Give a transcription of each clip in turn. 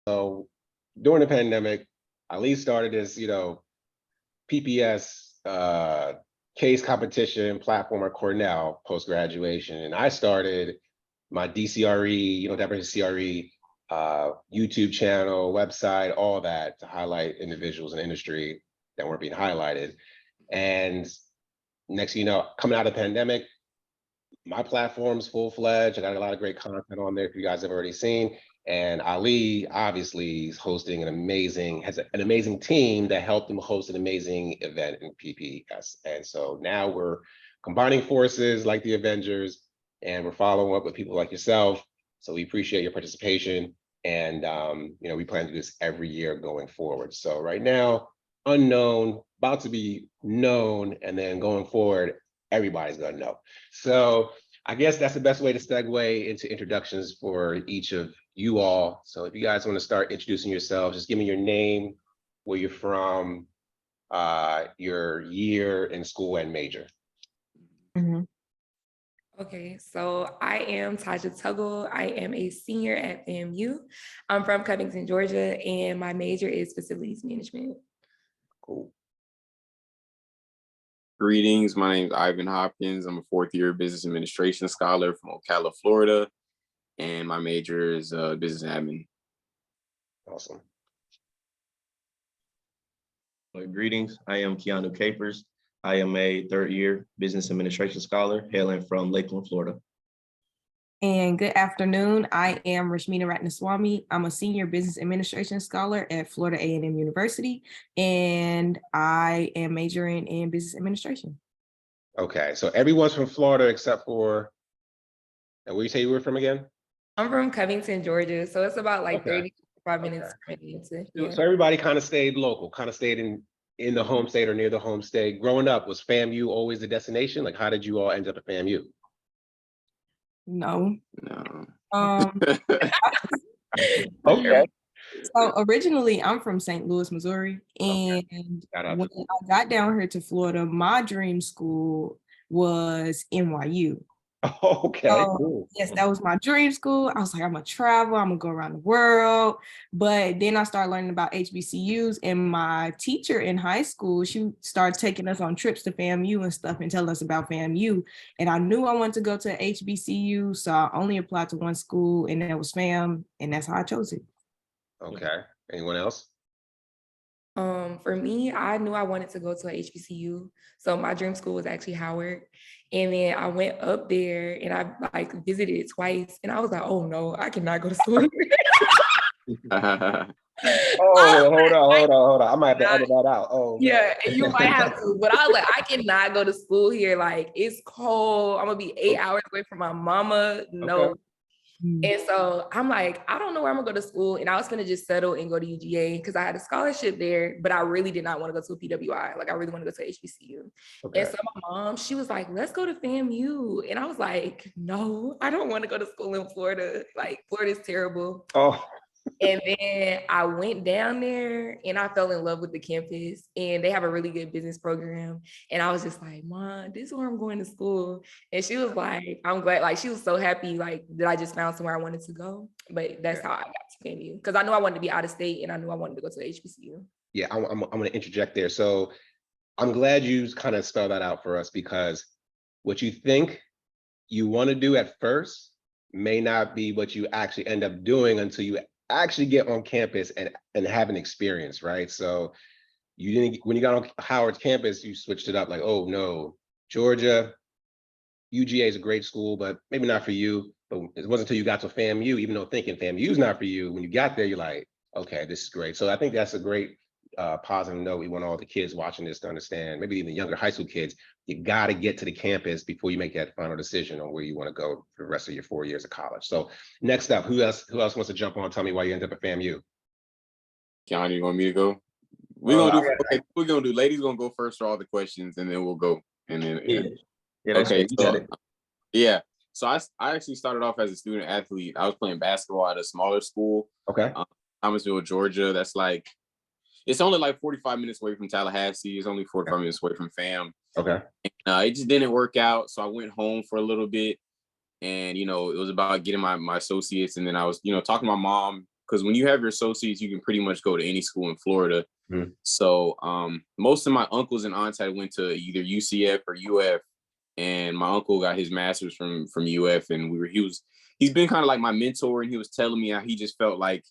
So during the pandemic, Ali started this, PPS case competition platform at Cornell post-graduation. And I started my DCRE, Diversity CRE, YouTube channel, website, all that to highlight individuals in the industry that weren't being highlighted. And next thing you know, coming out of the pandemic, my platform's full-fledged. I got a lot of great content on there if you guys have already seen. And Ali obviously is hosting has an amazing team that helped him host an amazing event in PPS. And so now we're combining forces like the Avengers, and we're following up with people like yourself. So we appreciate your participation. And we plan to do this every year going forward. So right now, unknown, about to be known, and then going forward, everybody's gonna know. So I guess that's the best way to segue into introductions for each of you all. So if you guys want to start introducing yourselves, just give me your name, where you're from, your year in school and major. Okay, so I am Taja Tuggle. I am a senior at FAMU. I'm from Covington, Georgia, and my major is facilities management. Cool. Greetings, my name is Ivan Hopkins. I'm a fourth-year business administration scholar from Ocala, Florida, and my major is business admin. Awesome. Greetings, I am Keanu Capers. I am a third-year business administration scholar hailing from Lakeland, Florida. And good afternoon, I am Rashmina Ratnaswamy. I'm a senior business administration scholar at Florida A&M University, and I am majoring in business administration. Okay, so everyone's from Florida except for, and where you say you were from again? I'm from Covington, Georgia, so it's about like 35 minutes. So everybody kind of stayed local, kind of stayed in the home state or near the home state. Growing up, was FAMU always the destination? Like, how did you all end up at FAMU? No. Okay. So originally I'm from St. Louis, Missouri. And when I got down here to Florida, my dream school was NYU. Okay, cool. Yes, that was my dream school. I was like, I'm gonna travel, I'm gonna go around the world. But then I started learning about HBCUs, and my teacher in high school, she started taking us on trips to FAMU and stuff and telling us about FAMU. And I knew I wanted to go to HBCU, so I only applied to one school, and that was FAM, and that's how I chose it. Okay, anyone else? For me, I knew I wanted to go to a HBCU. So my dream school was actually Howard. And then I went up there and I visited it twice. And I was like, oh no, I cannot go to school. Hold on. I might have to edit that out. Oh, yeah, and you might have to. But I was like, I cannot go to school here. Like, it's cold. I'm gonna be 8 hours away from my mama. No. Okay. And so I'm like, I don't know where I'm gonna go to school. And I was gonna just settle and go to UGA because I had a scholarship there, but I really did not want to go to a PWI. Like, I really want to go to HBCU. Okay. And so my mom, she was like, let's go to FAMU. And I was like, no, I don't want to go to school in Florida. Like, Florida's terrible. Oh. And then I went down there and I fell in love with the campus, and they have a really good business program. And I was just like, Mom, this is where I'm going to school. And she was like, I'm glad, like, she was so happy, like, that I just found somewhere I wanted to go. But that's how I got to FAMU, because I knew I wanted to be out of state and I knew I wanted to go to HBCU. Yeah, I'm going to interject there. So I'm glad you kind of spelled that out for us, because what you think you want to do at first may not be what you actually end up doing until you actually get on campus and have an experience, right? So you didn't, when you got on Howard's campus, you switched it up like, oh no, Georgia, UGA is a great school, but maybe not for you. But it wasn't until you got to FAMU, even though thinking FAMU is not for you, when you got there, you're like, okay, this is great. So I think that's a great positive note. We want all the kids watching this to understand, maybe even younger high school kids, you got to get to the campus before you make that final decision on where you want to go for the rest of your 4 years of college. So next up, who else wants to jump on? Tell me why you ended up at FAMU. Keanu, you want me to go? We're gonna do ladies gonna go first for all the questions, and then we'll go. And then okay. So I actually started off as a student athlete. I was playing basketball at a smaller school. Okay. Thomasville, Georgia. That's like, it's only like 45 minutes away from Tallahassee. It's only 45 minutes away from FAM. Okay. And, it just didn't work out. So I went home for a little bit, and, it was about getting my associates. And then I was, talking to my mom because when you have your associates, you can pretty much go to any school in Florida. Mm. So most of my uncles and aunts had went to either UCF or UF, and my uncle got his master's from UF, and he's been kind of like my mentor, and he was telling me how he just felt like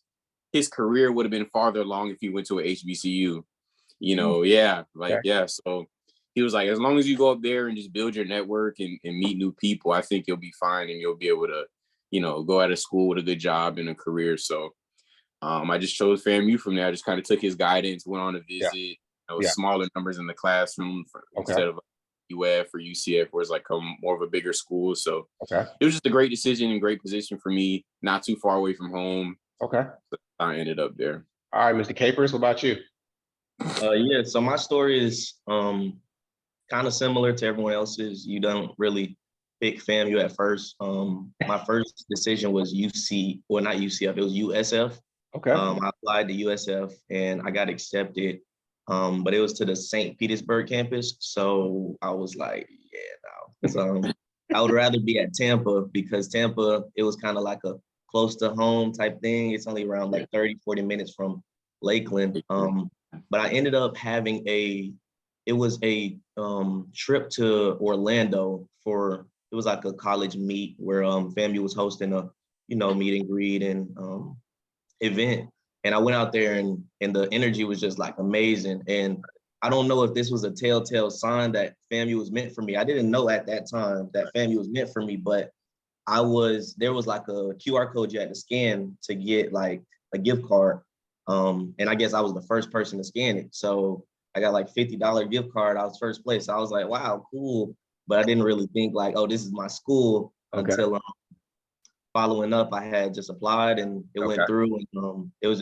his career would have been farther along if he went to a HBCU. You know, So he was like, as long as you go up there and just build your network and meet new people, I think you'll be fine and you'll be able to, go out of school with a good job and a career. So I just chose FAMU from there. I just kind of took his guidance, went on a visit, smaller numbers in the classroom instead of UF or UCF, where it's like more of a bigger school. So it was just a great decision and great position for me, not too far away from home. Okay. So I ended up there. All right, Mr. Capers, what about you? So my story is kind of similar to everyone else's. You don't really pick FAMU at first. My first decision was not UCF, it was USF. Okay. I applied to USF and I got accepted, but it was to the St. Petersburg campus. So I was like, I would rather be at Tampa, because Tampa, it was kind of like a close to home type thing. It's only around like 30, 40 minutes from Lakeland. But I ended up having a trip to Orlando it was like a college meet where FAMU was hosting a, meet and greet and event. And I went out there and the energy was just like amazing. And I don't know if this was a telltale sign that FAMU was meant for me. I didn't know at that time that FAMU was meant for me, but there was like a QR code you had to scan to get like a gift card. And I guess I was the first person to scan it. So I got like $50 gift card. I was first place. I was like, wow, cool. But I didn't really think like, oh, this is my school until following up, I had just applied and it went through. And I was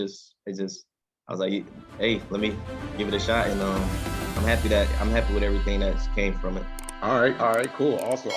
like, hey, let me give it a shot. And I'm happy with everything that came from it. All right, cool, awesome.